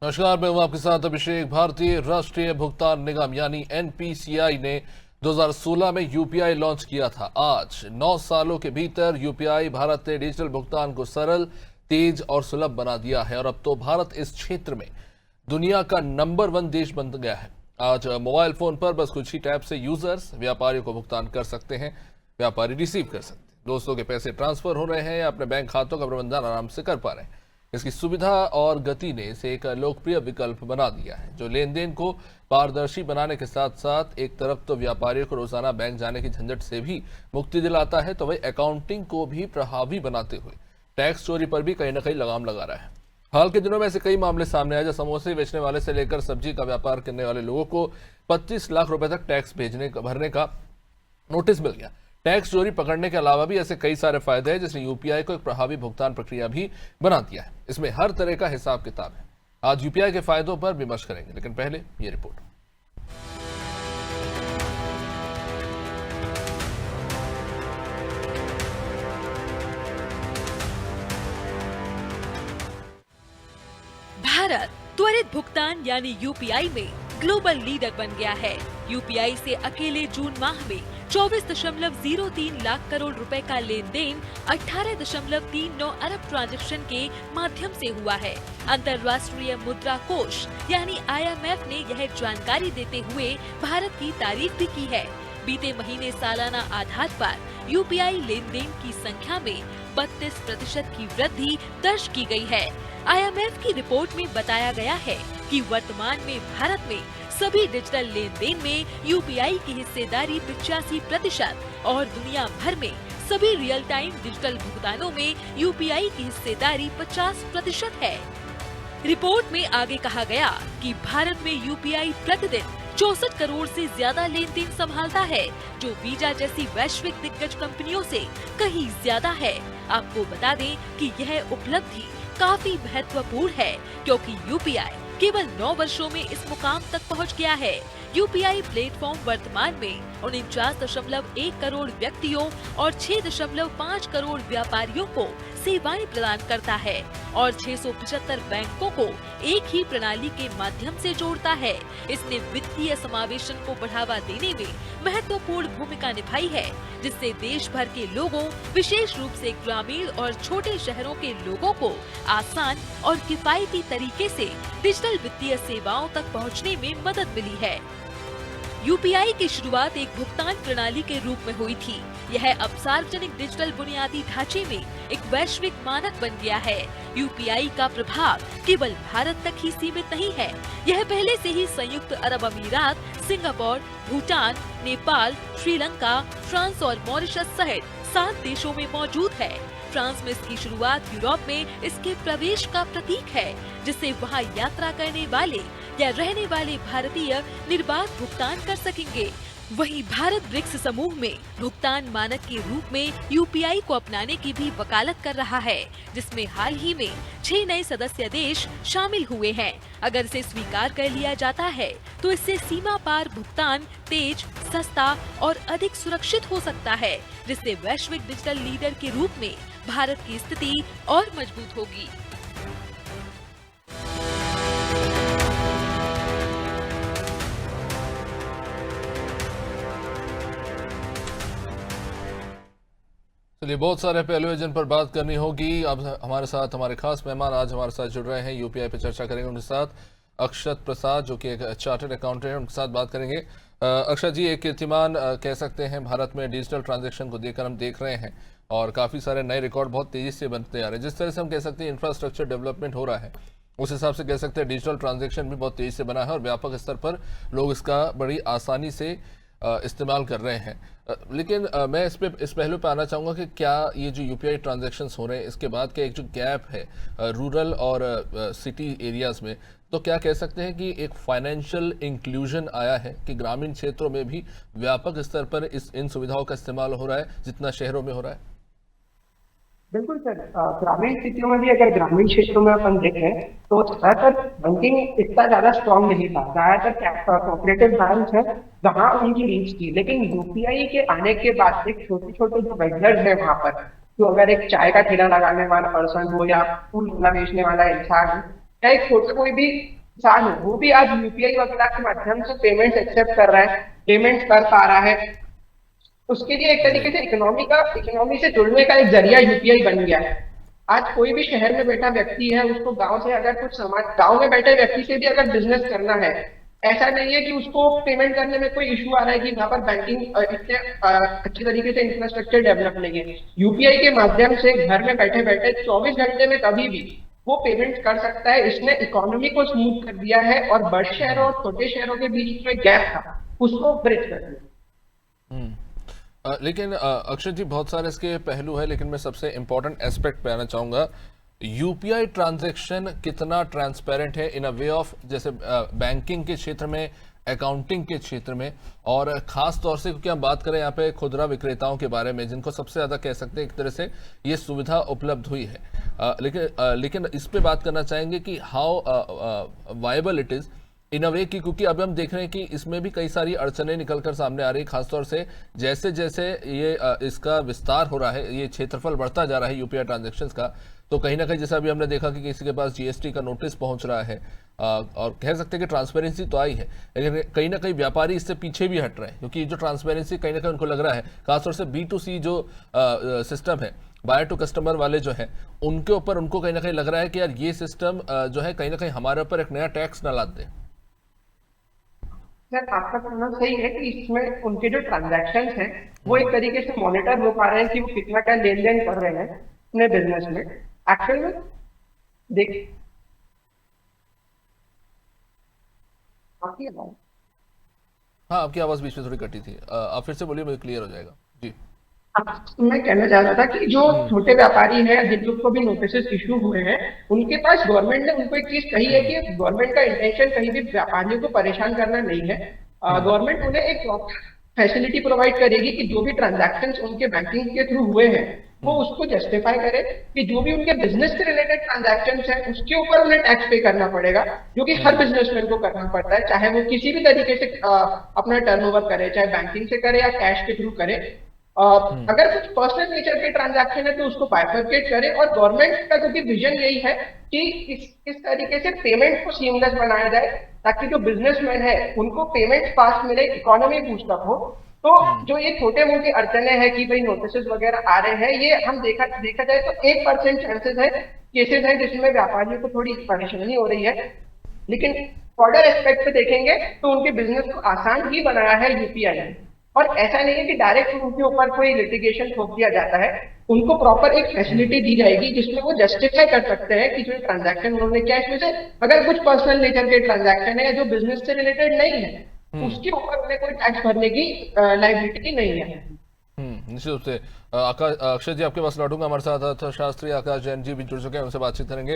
नमस्कार, मैं हूं आपके साथ अभिषेक। भारतीय राष्ट्रीय भुगतान निगम यानी एनपीसीआई ने 2016 में यूपीआई लॉन्च किया था। आज 9 सालों के भीतर यूपीआई भारत ने डिजिटल भुगतान को सरल, तेज और सुलभ बना दिया है और अब तो भारत इस क्षेत्र में दुनिया का नंबर 1 देश बन गया है। आज मोबाइल फोन पर बस कुछ ही टैप से यूजर्स व्यापारियों को भुगतान कर सकते हैं, व्यापारी रिसीव कर सकते हैं, दोस्तों के पैसे ट्रांसफर हो रहे हैं या अपने बैंक खातों का प्रबंधन आराम से कर पा रहे हैं। इसकी सुविधा और गति ने इसे एक लोकप्रिय विकल्प बना दिया है जो लेन देन को पारदर्शी बनाने के साथ साथ एक तरफ तो व्यापारियों को रोजाना बैंक जाने की झंझट से भी मुक्ति दिलाता है, तो वही अकाउंटिंग को भी प्रभावी बनाते हुए टैक्स चोरी पर भी कहीं ना कहीं लगाम लगा रहा है। हाल के दिनों में ऐसे कई मामले सामने आए, जब समोसे बेचने वाले से लेकर सब्जी का व्यापार करने वाले लोगों को 25 लाख रुपए तक टैक्स भरने का नोटिस मिल गया। टैक्स चोरी पकड़ने के अलावा भी ऐसे कई सारे फायदे हैं, जिसने यूपीआई को एक प्रभावी भुगतान प्रक्रिया भी बना दिया है। इसमें हर तरह का हिसाब किताब है। आज यूपीआई के फायदों पर विमर्श करेंगे, लेकिन पहले ये रिपोर्ट। भारत त्वरित भुगतान यानी यूपीआई में ग्लोबल लीडर बन गया है। यूपीआई से अकेले जून माह में 24.03 लाख करोड़ रुपए का लेन देन 18.39 अरब ट्रांजैक्शन के माध्यम से हुआ है। अंतर्राष्ट्रीय मुद्रा कोष यानी IMF ने यह जानकारी देते हुए भारत की तारीफ भी की है। बीते महीने सालाना आधार पर यूपीआई लेन देन की संख्या में 32% की वृद्धि दर्ज की गई है। IMF की रिपोर्ट में बताया गया है कि वर्तमान में भारत में सभी डिजिटल लेन देन में यूपीआई की हिस्सेदारी 85% और दुनिया भर में सभी रियल टाइम डिजिटल भुगतानों में यूपीआई की हिस्सेदारी 50% है। रिपोर्ट में आगे कहा गया कि भारत में यूपीआई प्रतिदिन 64 करोड़ से ज्यादा लेन देन संभालता है, जो वीजा जैसी वैश्विक दिग्गज कंपनियों से कहीं ज्यादा है। आपको बता दें कि यह उपलब्धि काफी महत्वपूर्ण है, क्योंकि यूपीआई केवल 9 वर्षों में इस मुकाम तक पहुंच गया है। यूपीआई प्लेटफॉर्म वर्तमान में 49.1 करोड़ व्यक्तियों और 6.5 करोड़ व्यापारियों को सेवाएं प्रदान करता है और 675 बैंकों को एक ही प्रणाली के माध्यम से जोड़ता है। इसने वित्तीय समावेशन को बढ़ावा देने में महत्वपूर्ण भूमिका निभाई है, जिससे देश भर के लोगों, विशेष रूप से ग्रामीण और छोटे शहरों के लोगों को आसान और किफायती तरीके से डिजिटल वित्तीय सेवाओं तक पहुंचने में मदद मिली है। यूपीआई की शुरुआत एक भुगतान प्रणाली के रूप में हुई थी। यह अब सार्वजनिक डिजिटल बुनियादी ढांचे में एक वैश्विक मानक बन गया है। यूपीआई का प्रभाव केवल भारत तक ही सीमित नहीं है। यह पहले से ही संयुक्त अरब अमीरात, सिंगापुर, भूटान, नेपाल, श्रीलंका, फ्रांस और मॉरिशस सहित 7 देशों में मौजूद है। फ्रांस में इसकी शुरुआत यूरोप में इसके प्रवेश का प्रतीक है, जिससे वहां यात्रा करने वाले या रहने वाले भारतीय निर्बाध भुगतान कर सकेंगे। वहीं भारत ब्रिक्स समूह में भुगतान मानक के रूप में यूपीआई को अपनाने की भी वकालत कर रहा है, जिसमें हाल ही में 6 नए सदस्य देश शामिल हुए हैं। अगर इसे स्वीकार कर लिया जाता है तो इससे सीमा पार भुगतान तेज, सस्ता और अधिक सुरक्षित हो सकता है, जिससे वैश्विक डिजिटल लीडर के रूप में भारत की स्थिति और मजबूत होगी। चलिए, बहुत सारे पहलू जिन पर बात करनी होगी। अब हमारे साथ हमारे खास मेहमान आज हमारे साथ जुड़ रहे हैं, यूपीआई पर चर्चा करेंगे। उनके साथ अक्षत प्रसाद, जो कि एक चार्टर्ड अकाउंटेंट है, उनके साथ बात करेंगे। अक्षत जी, एक कीर्तिमान कह सकते हैं भारत में डिजिटल ट्रांजैक्शन को देखकर हम देख रहे हैं और काफ़ी सारे नए रिकॉर्ड बहुत तेज़ी से बनते आ रहे हैं। जिस तरह से हम कह सकते हैं इंफ्रास्ट्रक्चर डेवलपमेंट हो रहा है, उस हिसाब से कह सकते हैं डिजिटल ट्रांजैक्शन भी बहुत तेज़ी से बना है और व्यापक स्तर पर लोग इसका बड़ी आसानी से इस्तेमाल कर रहे हैं। लेकिन मैं इस पहलू पे आना चाहूँगा कि क्या ये जो यूपीआई ट्रांजैक्शंस हो रहे हैं, इसके बाद का एक जो गैप है रूरल और सिटी एरियाज़ में, तो क्या कह सकते हैं कि एक फाइनेंशियल इंक्लूजन आया है कि ग्रामीण क्षेत्रों में भी व्यापक स्तर पर इन सुविधाओं का इस्तेमाल हो रहा है जितना शहरों में हो रहा है? बिल्कुल सर, ग्रामीण स्थितियों में भी अगर ग्रामीण क्षेत्रों में अपन देखें तो ज्यादातर बैंकिंग इतना ज्यादा स्ट्रांग नहीं था। ज्यादातर कोऑपरेटिव बैंक है वहाँ उनकी रीच थी, लेकिन यूपीआई के आने के बाद से छोटे छोटे जो वेंडर्स है वहाँ पर, तो अगर एक चाय का ठेला लगाने वाला पर्सन हो या फूल बेचने वाला इंसान या एक छोटा कोई भी इंसान हो वो भी आज यूपीआई वगैरह के माध्यम से पेमेंट एक्सेप्ट कर रहा है, पेमेंट कर पा रहा है। उसके लिए एक जी। तरीके से इकोनॉमी से जुड़ने का एक जरिया यूपीआई बन गया है। आज कोई भी शहर में बैठा व्यक्ति है, उसको गांव से अगर कुछ सामान, गांव में बैठे व्यक्ति से भी अगर बिजनेस करना है, ऐसा नहीं है कि उसको पेमेंट करने में कोई इशू आ रहा है कि वहां पर बैंकिंग इतने अच्छे तरीके से इंफ्रास्ट्रक्चर डेवलप नहीं है। यूपीआई के माध्यम से घर में बैठे बैठे 24 घंटे में कभी भी वो पेमेंट कर सकता है। इसने इकोनॉमी को स्मूथ कर दिया है और बड़े शहरों और छोटे शहरों के बीच में गैप था उसको ब्रिज कर दिया। हम्म। लेकिन अक्षय जी, बहुत सारे इसके पहलू है, लेकिन मैं सबसे इंपॉर्टेंट एस्पेक्ट पे आना चाहूंगा। यूपीआई ट्रांजैक्शन कितना ट्रांसपेरेंट है इन अ वे ऑफ, जैसे बैंकिंग के क्षेत्र में, अकाउंटिंग के क्षेत्र में, और खास तौर से क्योंकि हम बात करें यहाँ पे खुदरा विक्रेताओं के बारे में, जिनको सबसे ज्यादा कह सकते हैं एक तरह से ये सुविधा उपलब्ध हुई है। लेकिन इस पे बात करना चाहेंगे कि how viable it is in a way की, क्योंकि अब हम देख रहे हैं कि इसमें भी कई सारी अड़चनें निकलकर सामने आ रही है, खासतौर से जैसे जैसे ये इसका विस्तार हो रहा है, ये क्षेत्रफल बढ़ता जा रहा है यूपीआई ट्रांजैक्शंस का, तो कहीं ना कहीं जैसा अभी हमने देखा कि किसी के पास जीएसटी का नोटिस पहुंच रहा है, और कह सकते हैं कि ट्रांसपेरेंसी तो आई है, लेकिन कहीं ना कहीं व्यापारी इससे पीछे भी हट रहे हैं, क्योंकि जो ट्रांसपेरेंसी कहीं ना कहीं उनको लग रहा है, खासतौर से B2C जो सिस्टम है, बायर टू कस्टमर वाले जो है, उनके ऊपर उनको कहीं ना कहीं लग रहा है कि यार ये सिस्टम जो है कहीं ना कहीं हमारे ऊपर एक नया टैक्स ना लाद दे। सर आपका कहना सही है कि इसमें उनके जो ट्रांजैक्शन हैं वो एक तरीके से मॉनिटर हो पा रहे हैं कि वो कितना क्या लेन देन कर रहे हैं अपने बिजनेस में। एक्चुअल में देख आपकी आवाज हाँ, आपकी आवाज बीच में थोड़ी कटी थी, आप फिर से बोलिए, मुझे क्लियर हो जाएगा जी। मैं कहना चाह रहा था कि जो छोटे व्यापारी हैं जिन लोग को भी नोटिस इशू हुए हैं, उनके पास गवर्नमेंट ने उनको एक चीज कही है कि गवर्नमेंट का इंटेंशन कहीं भी व्यापारियों को परेशान करना नहीं है। गवर्नमेंट उन्हें एक फैसिलिटी प्रोवाइड करेगी कि जो भी ट्रांजैक्शन उनके बैंकिंग के थ्रू हुए हैं वो उसको जस्टिफाई करे कि जो भी उनके बिजनेस से रिलेटेड ट्रांजैक्शन है उसके ऊपर उन्हें टैक्स पे करना पड़ेगा, जो कि हर बिजनेसमैन को करना पड़ता है, चाहे वो किसी भी तरीके से अपना टर्नओवर करे, चाहे बैंकिंग से करे या कैश के थ्रू करे। अगर कुछ पर्सनल नेचर के ट्रांजैक्शन है तो उसको बाइफरकेट करे। और गवर्नमेंट का क्योंकि विजन यही है कि इस तरीके से पेमेंट को सीमलेस बनाया जाए ताकि जो बिजनेसमैन है उनको पेमेंट फास्ट मिले, इकोनॉमी बूस्ट अप हो। तो जो ये छोटे मोटे अड़चने हैं कि भाई नोटिस वगैरह आ रहे हैं, ये हम देखा जाए तो 1% चांसेस है, केसेस हैं जिसमें व्यापारियों को थोड़ी परेशानी हो रही है। लेकिन ऑर्डर एस्पेक्ट पे देखेंगे तो उनके बिजनेस को आसान ही बनाया है यूपीआई ने। और ऐसा नहीं है कि डायरेक्ट उनके ऊपर कोई लिटिगेशन थोप दिया जाता है, उनको प्रॉपर एक फैसिलिटी दी जाएगी जिसमें वो जस्टिफाई कर सकते हैं कि जो ट्रांजैक्शन उन्होंने किया इसमें से अगर कुछ पर्सनल नेचर के ट्रांजैक्शन है जो बिजनेस से रिलेटेड नहीं है उसके ऊपर उन्हें कोई टैक्स भरने की लाइबिलिटी नहीं है। निश्चित रूप से अक्षय जी आपके पास लौटूंगा, हमारे साथ अर्थशास्त्री आकाश जैन जी भी जुड़ चुके हैं, उनसे बातचीत करेंगे।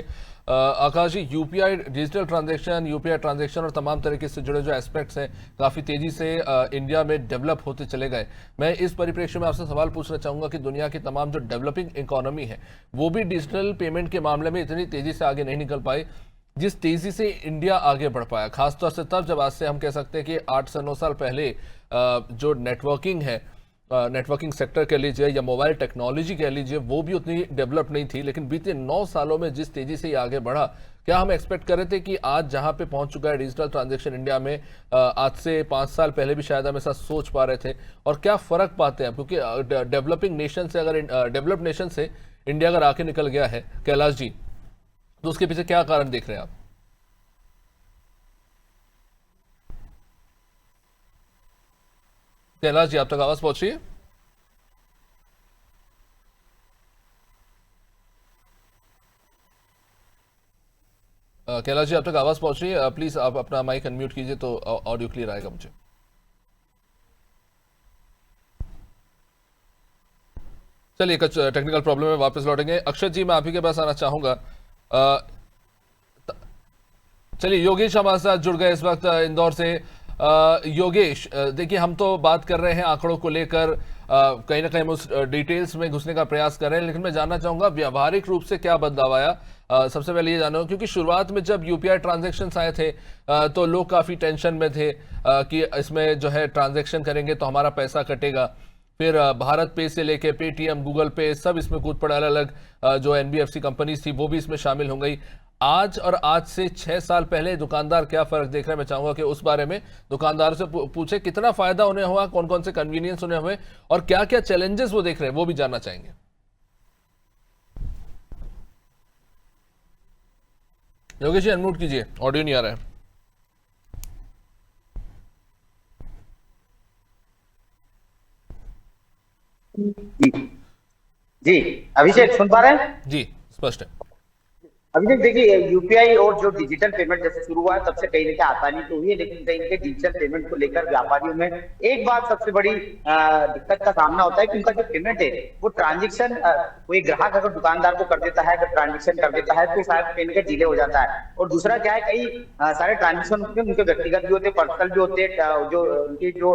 Akash ji, UPI digital transaction, UPI transaction और तमाम तरीके से जुड़े जो एस्पेक्ट्स हैं काफ़ी तेजी से इंडिया में डेवलप होते चले गए। मैं इस परिप्रेक्ष्य में आपसे सवाल पूछना चाहूँगा कि दुनिया की तमाम जो डेवलपिंग इकोनॉमी है वो भी डिजिटल पेमेंट के मामले में इतनी तेज़ी से आगे नहीं निकल पाई जिस तेज़ी से इंडिया आगे बढ़ पाया, खासतौर से तब जब आज से हम कह सकते हैं कि 8 से 9 साल पहले जो नेटवर्किंग है, नेटवर्किंग सेक्टर कह लीजिए या मोबाइल टेक्नोलॉजी कह लीजिए, वो भी उतनी डेवलप नहीं थी। लेकिन बीते 9 सालों में जिस तेजी से ये आगे बढ़ा, क्या हम एक्सपेक्ट कर रहे थे कि आज जहां पे पहुंच चुका है डिजिटल ट्रांजैक्शन इंडिया में, आज से 5 साल पहले भी शायद हम ऐसा सोच पा रहे थे? और क्या फर्क पाते हैं, क्योंकि डेवलपिंग नेशन से, अगर डेवलप्ड नेशन से इंडिया अगर आके निकल गया है कैलाश जी, तो उसके पीछे क्या कारण देख रहे हैं आप? कैलाश जी, आप तक आवाज पहुंच रही है? कैलाश जी, आप तक आवाज पहुंच रही है? प्लीज आप अपना माइक अनम्यूट कीजिए तो ऑडियो क्लियर आएगा मुझे। चलिए, कुछ टेक्निकल प्रॉब्लम है, वापस लौटेंगे। अक्षय जी, मैं आप ही के पास आना चाहूंगा। चलिए, योगेश हमारे साथ जुड़ गए इस वक्त इंदौर से। योगेश, देखिए, हम तो बात कर रहे हैं आंकड़ों को लेकर, कहीं ना कहीं हम उस डिटेल्स में घुसने का प्रयास कर रहे हैं, लेकिन मैं जानना चाहूंगा व्यावहारिक रूप से क्या बदलाव आया। सबसे पहले ये जानना, क्योंकि शुरुआत में जब यूपीआई ट्रांजैक्शंस आए थे तो लोग काफ़ी टेंशन में थे कि इसमें जो है ट्रांजैक्शन करेंगे तो हमारा पैसा कटेगा। फिर भारत पे से लेके पेटीएम, गूगल पे, सब इसमें कूद पड़े, अलग अलग जो एनबीएफसी कंपनीज थी वो भी इसमें शामिल हो गई। आज और आज से 6 साल पहले दुकानदार क्या फर्क देख रहे हैं, मैं चाहूंगा कि उस बारे में दुकानदार से पूछे कितना फायदा उन्हें हुआ, कौन कौन से कन्वीनियंस उन्हें हुए और क्या क्या चैलेंजेस वो देख रहे हैं, वो भी जानना चाहेंगे। योगेश जी अनम्यूट कीजिए, ऑडियो नहीं आ रहा है। जी अभिषेक सुन पा रहे हैं? जी स्पष्ट है। अभिषेक देखिए, यूपीआई और जो डिजिटल पेमेंट जैसे शुरू हुआ है तब से कहीं ना कहीं आसानी तो हुई है, लेकिन कहीं ना कहीं डिजिटल पेमेंट को लेकर व्यापारियों में एक बात सबसे बड़ी दिक्कत का सामना होता है कि उनका जो पेमेंट है वो ट्रांजेक्शन, कोई ग्राहक अगर दुकानदार को कर देता है, अगर ट्रांजेक्शन कर देता है तो शायद कहीं ना कहीं डिले हो जाता है। और दूसरा क्या है, कई सारे ट्रांजेक्शन उनके व्यक्तिगत भी होते हैं, पर्सनल भी होते हैं, जो उनके जो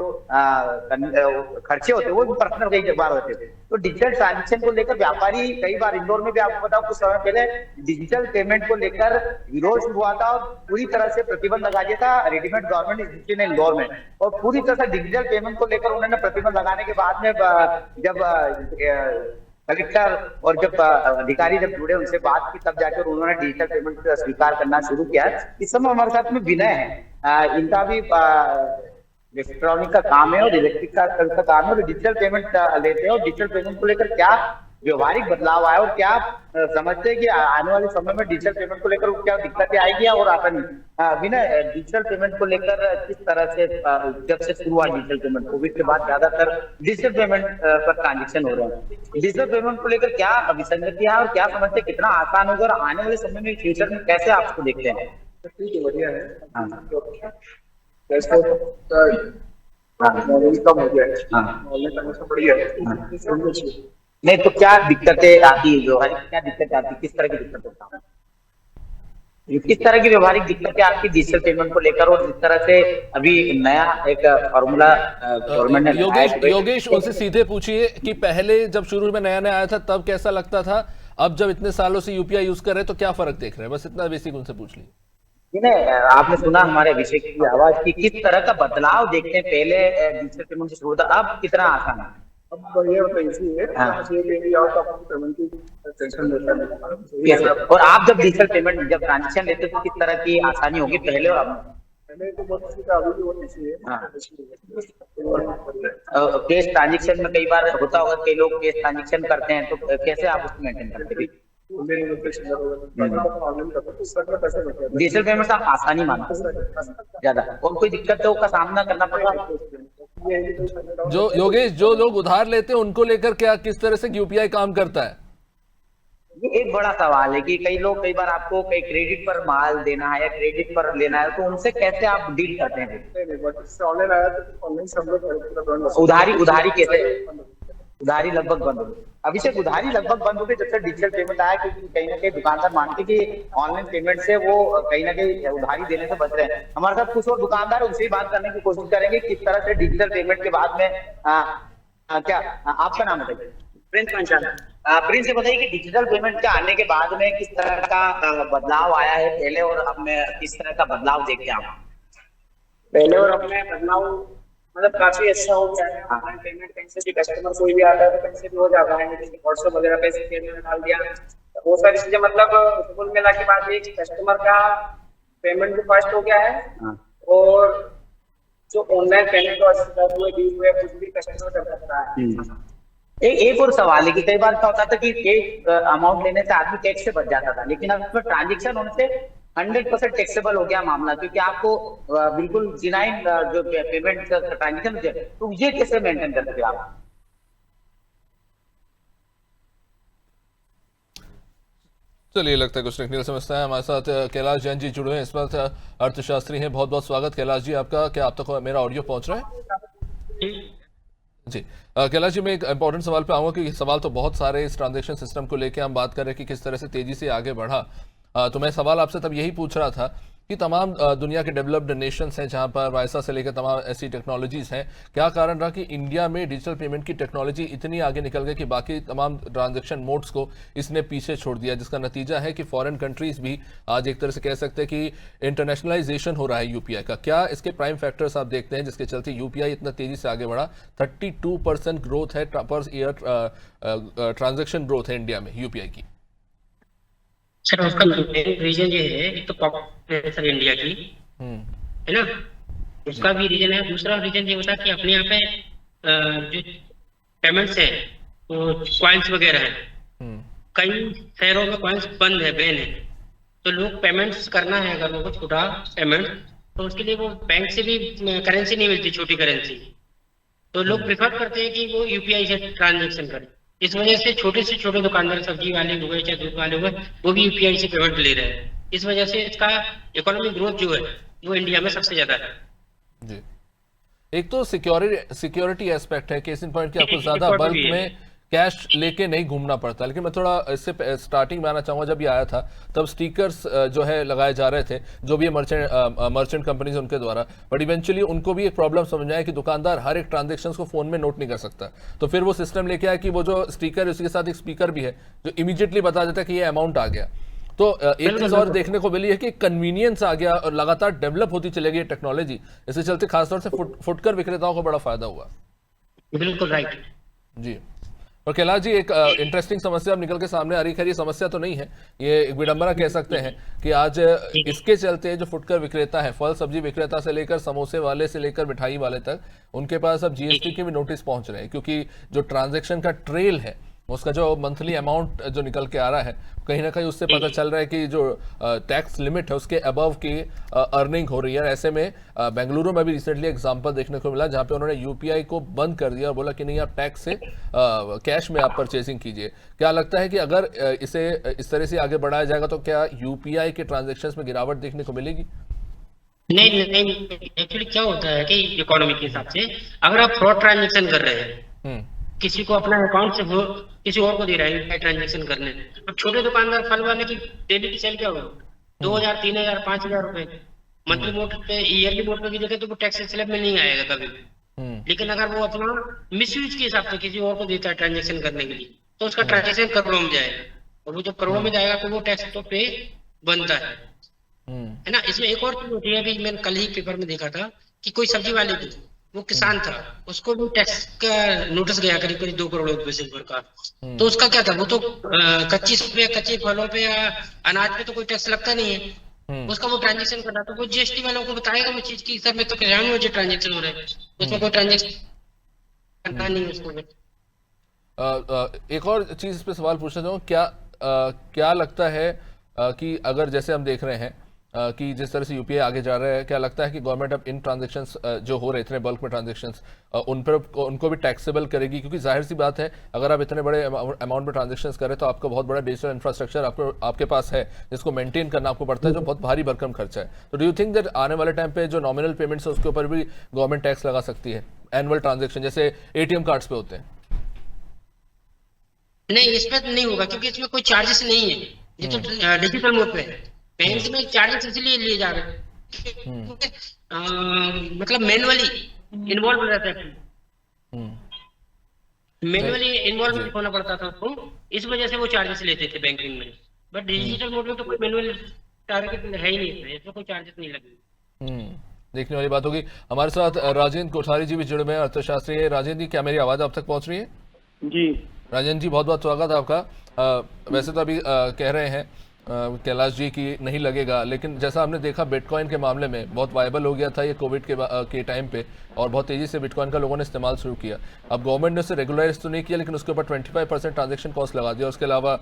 खर्चे होते हैं वो भी पर्सनल कई बार होते हैं। तो डिजिटल ट्रांजेक्शन को लेकर व्यापारी कई बार, इंदौर में भी आपको बताओ कुछ समय पहले डिजिटल पेमेंट को लेकर विरोध हुआ था और पूरी तरह से प्रतिबंध लगा दिया था रेडीमेड गवर्नमेंट इंस्टीट्यूट ने इंदौर में, और पूरी तरह से डिजिटल पेमेंट को लेकर उन्होंने प्रतिबंध लगाने के बाद में जब कलेक्टर और जब अधिकारी जब जुड़े उनसे बात की तब जाकर उन्होंने डिजिटल पेमेंट स्वीकार करना शुरू किया। इस समय हमारे साथ में विनय है, इनका भी इलेक्ट्रॉनिक का काम है और इलेक्ट्रिक का काम है और डिजिटल पेमेंट लेते हैं। और डिजिटल पेमेंट को लेकर क्या व्यवहारिक बदलाव आया और क्या समझते हैं कि आने वाले समय में डिजिटल पेमेंट को लेकर क्या दिक्कतें आएगी और आसानी? विनय, डिजिटल पेमेंट को लेकर किस तरह से जब से शुरू हुआ डिजिटल पेमेंट, कोविड के बाद ज्यादातर डिजिटल पेमेंट पर ट्रांजेक्शन हो रहे हैं, डिजिटल पेमेंट को लेकर क्या विसंगतियां है और क्या समझते हैं कितना आसान होगा और आने वाले समय में फ्यूचर में कैसे आप उसको देखते हैं? ठीक है, बढ़िया है। कम हो गया है, बढ़िया है। नहीं तो क्या दिक्कतें आती है, जो है क्या दिक्कत आती है, किस तरह की दिक्कत होता है, किस तरह की व्यवहारिक दिक्कतें आपकी डिजिटल पेमेंट को लेकर और जिस तरह से अभी नया एक फॉर्मूला गवर्नमेंट ने योगेश उनसे सीधे पूछिए कि पहले जब शुरू में नया नया आया था तब कैसा लगता था, अब जब इतने सालों से यूपीआई यूज कर रहे हैं तो क्या फर्क देख रहे हैं, बस इतना बेसिक उनसे पूछ लीजिए। आपने सुना हमारे अभिषेक की आवाज की किस तरह का बदलाव देखते हैं, पहले डिजिटल पेमेंट से शुरू था, अब कितना आसान है? अब बढ़िया होता है, इसी है। और आप जब डिजिटल पेमेंट जब ट्रांजेक्शन लेते तो किस तरह की आसानी होगी पहले और अब? पहले तो बहुत अच्छी था, अभी भी बहुत अच्छी है। कैश ट्रांजेक्शन में कई बार होता होगा, कई लोग कैश ट्रांजेक्शन करते हैं तो कैसे आप उसको मेंटेन करते हैं? डिजिटल पेमेंट आप आसानी मानते ज्यादा और कोई दिक्कतों का सामना करना पड़ रहा है? जो योगेश, जो लोग उधार लेते हैं उनको लेकर क्या किस तरह से यूपीआई काम करता है? ये एक बड़ा सवाल है कि कई लोग कई बार आपको कई क्रेडिट पर माल देना है या क्रेडिट पर लेना है तो उनसे कैसे आप डील करते हैं? ऑनलाइन आया तो ऑनलाइन सब लोग उधारी कैसे? उधारी लगभग बंद हो गई। अभिषेक, उधारी लगभग बंद हो गई जब से डिजिटल पेमेंट आया, क्योंकि कहीं ना कहीं दुकानदार मानते कि ऑनलाइन पेमेंट से वो कहीं ना कहीं उधारी देने से बच रहे हैं। हमारे साथ कुछ और दुकानदार, उनसे ही बात करने की कोशिश करेंगे किस तरह से डिजिटल पेमेंट के बाद में क्या आपका नाम बताइए? प्रिंस पंचाल। प्रिंस, से बताइए कि डिजिटल पेमेंट के आने के बाद में किस तरह का बदलाव आया है पहले और अब में, किस तरह का बदलाव देखते हैं आप? पहले और अब में बदलाव मतलब काफी अच्छा हो गया है। ऑनलाइन पेमेंट कहीं से भी कस्टमर कोई भी आता है तो कहीं से भी हो जाता है, जैसे व्हाट्सएप वगैरह पे से पेमेंट डाल दिया, बहुत सारी चीजें, मतलब कुल मिला के बाद एक कस्टमर का पेमेंट भी फास्ट हो गया है और जो ऑनलाइन पेमेंट हुए कुछ भी कस्टमर कर सकता है। एक और सवाल है कि कई बार क्या होता था कि एक अमाउंट लेने से आदमी टैक्स से बच जाता था, लेकिन अब इसमें ट्रांजेक्शन होने से 100% टैक्सेबल हो गया मामला, क्योंकि आपको बिल्कुल जिनाइन जो पेमेंट ट्रांजेक्शन होते हैं, तो ये कैसे मेंटेन करते हैं आप? चलिए, लगता है कुछ टेक्निकल समस्या है। हमारे साथ कैलाश जैन जी जुड़े हैं, इस वक्त अर्थशास्त्री हैं। बहुत बहुत स्वागत कैलाश जी आपका। क्या आप तक मेरा ऑडियो पहुंच रहा है? जी कैलाश जी, मैं एक इंपॉर्टेंट सवाल पे आऊंगा कि सवाल तो बहुत सारे इस ट्रांजैक्शन सिस्टम को लेके हम बात कर रहे हैं कि किस तरह से तेजी से आगे बढ़ा। तो मैं सवाल आपसे तब यही पूछ रहा था कि तमाम दुनिया के डेवलप्ड नेशंस हैं जहां पर वायसा से लेकर तमाम ऐसी टेक्नोलॉजीज हैं, क्या कारण रहा कि इंडिया में डिजिटल पेमेंट की टेक्नोलॉजी इतनी आगे निकल गई कि बाकी तमाम ट्रांजैक्शन मोड्स को इसने पीछे छोड़ दिया, जिसका नतीजा है कि फॉरेन कंट्रीज भी आज एक तरह से कह सकते हैं कि इंटरनेशनलाइजेशन हो रहा है यूपीआई का। क्या इसके प्राइम फैक्टर्स आप देखते हैं जिसके चलते यूपीआई इतना तेजी से आगे बढ़ा? 32% ग्रोथ है पर ईयर ट्रांजेक्शन ग्रोथ है इंडिया में यूपीआई की। सर उसका मेन रीजन ये है, एक तो पॉपुलेशन इंडिया की हम्म। है ना, उसका भी रीजन है। दूसरा रीजन ये होता है कि अपने यहाँ पे जो पेमेंट्स है वो कॉइन्स वगैरह है, हम्म। कई शहरों में कॉइन्स बंद है, बैन है। तो लोग पेमेंट्स करना है अगर वो छोटा पेमेंट, तो उसके लिए वो बैंक से भी करेंसी नहीं मिलती, छोटी करेंसी। तो लोग प्रेफर करते हैं कि वो यूपीआई से ट्रांजेक्शन करें। इस वजह से छोटे दुकानदार, सब्जी वाले हो गए चाहे दूध वाले हो गए, वो भी यूपीआई से पेमेंट ले रहे हैं। इस वजह से इसका इकोनॉमिक ग्रोथ जो है वो इंडिया में सबसे ज्यादा है। जी, एक तो सिक्योरिटी एस्पेक्ट है, केस इन पॉइंट कि आपको ज्यादा Security बल्क भी है। में कैश लेके नहीं घूमना पड़ता। लेकिन मैं थोड़ा इससे स्टार्टिंग में आना चाहूंगा, जब ये आया था तब स्टिकर्स जो है लगाए जा रहे थे, जो भी मर्चेंट कंपनीज उनके द्वारा, बट इवेंचुअली उनको भी एक प्रॉब्लम समझ आया कि दुकानदार हर एक ट्रांजेक्शन को फोन में नोट नहीं कर सकता। तो फिर वो सिस्टम लेके आया कि वो जो स्टिकर है उसके साथ एक स्पीकर भी है जो इमीडिएटली बता देता है कि ये अमाउंट आ गया। तो एक चीज और देखने को मिली है कि कन्वीनियंस आ गया और लगातार डेवलप होती चलेगी टेक्नोलॉजी। इसके चलते खासतौर से फुटकर विक्रेताओं को बड़ा फायदा हुआ। बिल्कुल राइट जी। और कैलाश जी, एक इंटरेस्टिंग समस्या अब निकल के सामने आ रही है। खैर ये समस्या तो नहीं है, ये एक विडंबना कह सकते हैं कि आज इसके चलते जो फुटकर विक्रेता है, फल सब्जी विक्रेता से लेकर समोसे वाले से लेकर मिठाई वाले तक, उनके पास अब जीएसटी के भी नोटिस पहुंच रहे हैं, क्योंकि जो ट्रांजैक्शन का ट्रेल है, उसका जो मंथली अमाउंट जो निकल के आ रहा है, कहीं ना कहीं उससे पता चल रहा है कि जो टैक्स लिमिट है उसके अबव की अर्निंग हो रही है। ऐसे में बेंगलुरु में भी रिसेंटली एग्जांपल देखने को मिला जहां पे उन्होंने यूपीआई को बंद कर दिया और बोला कि नहीं, आप टैक्स से कैश में आप परचेसिंग कीजिए। क्या लगता है कि अगर इसे इस तरह से आगे बढ़ाया जाएगा तो क्या यूपीआई के ट्रांजेक्शंस में गिरावट देखने को मिलेगी? नहीं, एक्चुअली क्या होता है कि इकोनॉमी के हिसाब से अगर आप फ्रॉड ट्रांजेक्शन कर रहे हैं, किसी को अपना अकाउंट से वो किसी और को दे रहा है ट्रांजेक्शन करने, अब छोटे दुकानदार फल वाले की डेली की सेल क्या होगा, 2000 3000 5000 रुपए मंथली मोड पे, ईयरली मोड पे भी देखे तो वो टैक्स स्लैब में नहीं आएगा कभी। लेकिन अगर वो अपना मिसयूज के हिसाब से किसी और को देता है ट्रांजेक्शन करने के लिए, तो उसका ट्रांजेक्शन करोड़ों में जाएगा, और वो जब करोड़ों में जाएगा तो वो टैक्स तो पे बनता है ना। इसमें एक और चीज होती है, अभी मैंने कल ही पेपर में देखा था कि कोई सब्जी वाले थे, वो किसान था, उसको भी टैक्स का नोटिस गया करीब करीब 2 करोड़ रुपए से ऊपर का। तो उसका क्या था, वो तो कच्चे फलों पे या अनाज पे तो कोई टैक्स लगता नहीं है, उसका वो ट्रांजेक्शन कर रहा, तो वो जीएसटी वालों को बताएगा वो चीज की, सर मैं तो कह रहा हूँ मुझे ट्रांजेक्शन हो रहा है, उसमें कोई ट्रांजेक्शन करना नहीं है उसको। एक और चीज इस पे सवाल पूछना चाहूँ, क्या लगता है कि अगर जैसे हम देख रहे हैं कि जिस तरह से यूपीआई आगे जा रहा है, क्या लगता है कि गवर्नमेंट अब इन ट्रांजैक्शंस जो हो रहे इतने बल्क में ट्रांजैक्शंस उन पर उनको भी टैक्सेबल करेगी? क्योंकि जाहिर सी बात है, अगर आप इतने बड़े अमाउंट में ट्रांजैक्शंस करें तो आपका बहुत बड़ा डिजिटल इंफ्रास्ट्रक्चर आपके पास है, जिसको मेंटेन करना आपको पड़ता है, जो बहुत भारी भरकम खर्चा है। तो डू यू थिंक दैट आने वाले टाइम पे जो नॉमिनल पेमेंट्स है उसके ऊपर भी गवर्नमेंट टैक्स लगा सकती है, एनुअल ट्रांजेक्शन जैसे एटीएम कार्ड्स पे होते हैं? नहीं, इसमें तो नहीं होगा क्योंकि इसमें कोई चार्जेस नहीं है, ये तो डिजिटल मोड पे है। बैंक में चार्जेस इसलिए लिए जा रहे हैं मतलब मैनुअली इन्वॉल्व रहता है, मैनुअली इन्वॉल्व होना पड़ता था उसको, इस वजह से वो चार्जेस लेते थे बैंकिंग में। बट डिजिटल मोड में तो कोई मैनुअल टारगेट है ही नहीं, इसमें कोई चार्जेस नहीं लगे। देखने वाली बात होगी। हमारे साथ राजेंद्र कोठारी जी भी जुड़े हुए हैं, अर्थशास्त्री है। राजेंद्र जी, क्या मेरी आवाज आप तक पहुंच रही है? जी राजेंद्र जी, बहुत बहुत स्वागत है आपका। वैसे तो अभी कह रहे हैं कैलाश जी की नहीं लगेगा, लेकिन जैसा हमने देखा बिटकॉइन के मामले में बहुत वायबल हो गया था ये कोविड के टाइम पे, और बहुत तेजी से बिटकॉइन का लोगों ने इस्तेमाल शुरू किया। अब गवर्नमेंट ने उसे रेगुलराइज तो नहीं किया, लेकिन उसके ऊपर 25% ट्रांजेक्शन कॉस्ट लगा दिया, उसके अलावा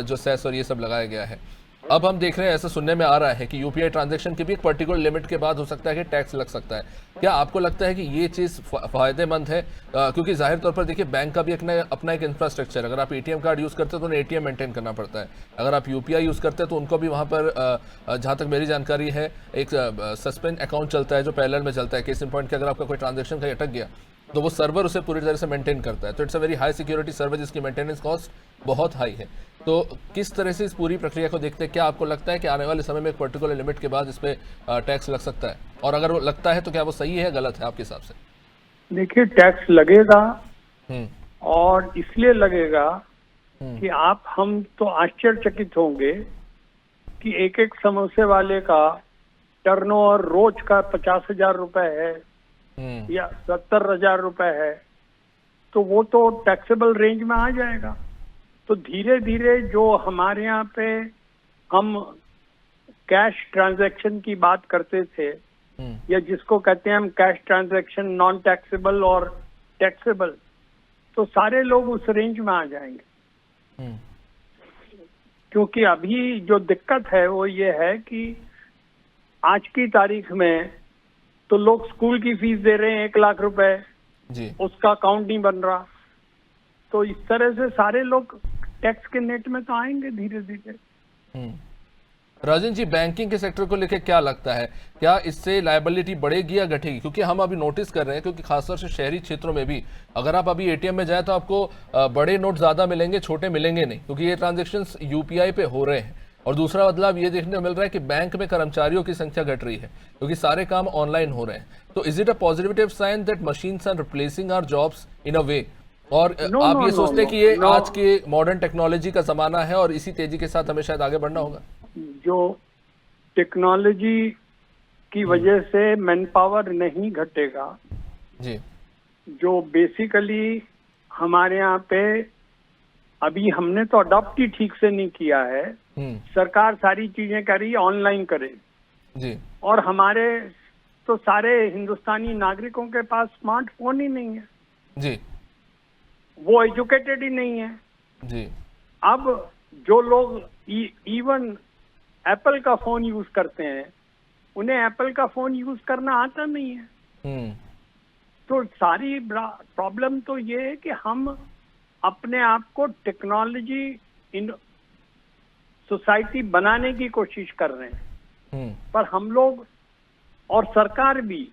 जो सेस और ये सब लगाया गया है। अब हम देख रहे हैं, ऐसा सुनने में आ रहा है कि यूपीआई ट्रांजैक्शन के भी एक पर्टिकुलर लिमिट के बाद हो सकता है कि टैक्स लग सकता है। क्या आपको लगता है कि ये चीज़ फायदेमंद है? क्योंकि जाहिर तौर पर देखिए, बैंक का भी अपना एक इंफ्रास्ट्रक्चर, अगर आप एटीएम कार्ड यूज़ करते हैं तो उन्हें एटीएम मेंटेन करना पड़ता है, अगर आप यूपीआई यूज़ करते हैं तो उनको भी वहाँ पर जहाँ तक मेरी जानकारी है एक सस्पेंड अकाउंट चलता है जो पैरेलल में चलता है। केस इन पॉइंट कि अगर आपका कोई ट्रांजेक्शन कहीं अटक गया तो वो सर्वर उसे पूरी तरह से मेंटेन करता है। तो it's a very high security server जिसकी मेंटेनेंस कॉस्ट बहुत हाई है। तो किस तरह से इस पूरी प्रक्रिया को देखते हैं? क्या आपको लगता है कि आने वाले समय में एक पर्टिकुलर लिमिट के बाद इस पे टैक्स लग सकता है? और अगर वो लगता है तो क्या वो सही है, गलत है आपके हिसाब से? देखिए, टैक्स लगेगा और इसलिए लगेगा कि हम तो आश्चर्यचकित होंगे कि एक एक समोसे वाले का टर्नओवर रोज का 50,000 रुपए है या 70,000 रुपए है, तो वो तो टैक्सेबल रेंज में आ जाएगा। तो धीरे धीरे जो हमारे यहाँ पे हम कैश ट्रांजैक्शन की बात करते थे, या जिसको कहते हैं हम कैश ट्रांजैक्शन नॉन टैक्सेबल और टैक्सेबल, तो सारे लोग उस रेंज में आ जाएंगे। क्योंकि अभी जो दिक्कत है वो ये है कि आज की तारीख में तो लोग स्कूल की फीस दे रहे हैं 1 लाख रुपए, जी उसका अकाउंट नहीं बन रहा। तो इस तरह से सारे लोग टैक्स के नेट में तो आएंगे धीरे धीरे। राजन जी, बैंकिंग के सेक्टर को लेकर क्या लगता है, क्या इससे लायबिलिटी बढ़ेगी या घटेगी? क्योंकि हम अभी नोटिस कर रहे हैं, क्योंकि खासतौर से शहरी क्षेत्रों में भी अगर आप अभी एटीएम में जाए तो आपको बड़े नोट ज्यादा मिलेंगे, छोटे मिलेंगे नहीं, क्योंकि ये ट्रांजेक्शन्स यूपीआई पे हो रहे हैं। और दूसरा बदलाव ये देखने को मिल रहा है कि बैंक में कर्मचारियों की संख्या घट रही है, क्योंकि सारे काम ऑनलाइन हो रहे हैं। तो is it a positive sign that machines are replacing our jobs in a way? और आप ये सोचते हैं कि ये आज के मॉडर्न टेक्नोलॉजी का जमाना है और इसी तेजी के साथ हमें शायद आगे बढ़ना होगा? जो टेक्नोलॉजी की वजह से मैन पावर नहीं घटेगा जी, जो बेसिकली हमारे यहाँ पे अभी हमने तो अडॉप्ट ही ठीक से नहीं किया है। सरकार सारी चीजें कर रही है ऑनलाइन करे जी, और हमारे तो सारे हिंदुस्तानी नागरिकों के पास स्मार्टफोन ही नहीं है जी, वो एजुकेटेड ही नहीं है जी। अब जो लोग इवन एप्पल का फोन यूज करते हैं, उन्हें एप्पल का फोन यूज करना आता नहीं है। तो सारी प्रॉब्लम तो ये है कि हम अपने आप को टेक्नोलॉजी इन सोसाइटी बनाने की कोशिश कर रहे हैं, पर हम लोग और सरकार भी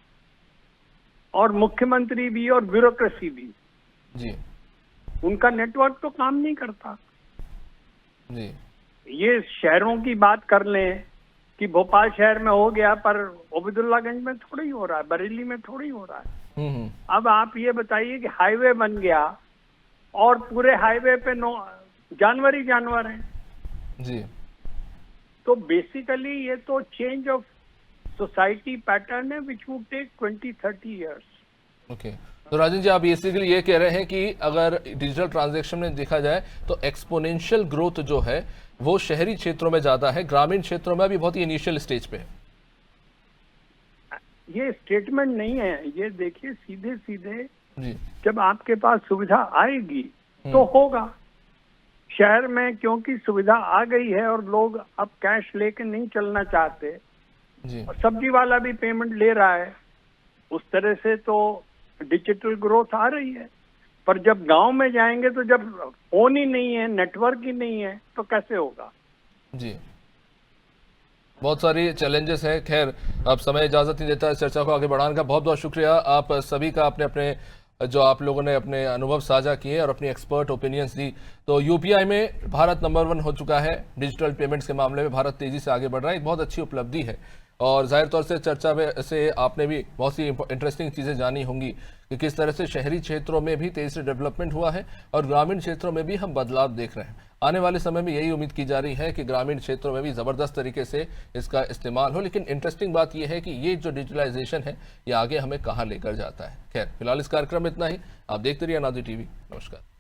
और मुख्यमंत्री भी और ब्यूरोक्रेसी भी जी, उनका नेटवर्क तो काम नहीं करता। जी, ये शहरों की बात कर लें कि भोपाल शहर में हो गया, पर ओबेदुल्लागंज में थोड़ी हो रहा है, बरेली में थोड़ी हो रहा है। अब आप ये बताइए कि हाईवे बन गया और पूरे हाईवे पे जानवर ही जानवर हैं जी। तो बेसिकली ये तो चेंज ऑफ सोसाइटी पैटर्न है which would take 20-30 years. Okay, तो राजन जी, आप बेसिकली ये कह रहे हैं कि अगर डिजिटल ट्रांजैक्शन में देखा जाए तो एक्सपोनेंशियल ग्रोथ जो है वो शहरी क्षेत्रों में ज्यादा है, ग्रामीण क्षेत्रों में अभी बहुत ही इनिशियल स्टेज पे है। ये स्टेटमेंट नहीं है, ये देखिए सीधे सीधे जी, जब आपके पास सुविधा आएगी तो होगा। शहर में क्योंकि सुविधा आ गई है और लोग अब कैश लेके नहीं चलना चाहते जी, और सब्जी वाला भी पेमेंट ले रहा है, उस तरह से तो डिजिटल ग्रोथ आ रही है। पर जब गांव में जाएंगे तो जब फोन ही नहीं है, नेटवर्क ही नहीं है, तो कैसे होगा? जी, बहुत सारी चैलेंजेस हैं। खैर, अब समय इजाजत नहीं देता इस चर्चा को आगे बढ़ाने का। बहुत बहुत शुक्रिया आप सभी का, अपने अपने जो आप लोगों ने अपने अनुभव साझा किए और अपनी एक्सपर्ट ओपिनियंस दी। तो यूपीआई में भारत नंबर 1 हो चुका है, डिजिटल पेमेंट्स के मामले में भारत तेजी से आगे बढ़ रहा है, एक बहुत अच्छी उपलब्धि है। और जाहिर तौर से चर्चा में से आपने भी बहुत सी इंटरेस्टिंग चीज़ें जानी होंगी कि किस तरह से शहरी क्षेत्रों में भी तेजी से डेवलपमेंट हुआ है और ग्रामीण क्षेत्रों में भी हम बदलाव देख रहे हैं। आने वाले समय में यही उम्मीद की जा रही है कि ग्रामीण क्षेत्रों में भी ज़बरदस्त तरीके से इसका इस्तेमाल हो। लेकिन इंटरेस्टिंग बात यह है कि ये जो डिजिटलाइजेशन है ये आगे हमें कहाँ लेकर जाता है। खैर, फिलहाल इस कार्यक्रम में इतना ही। आप देखते रहिए अनादि टीवी। नमस्कार।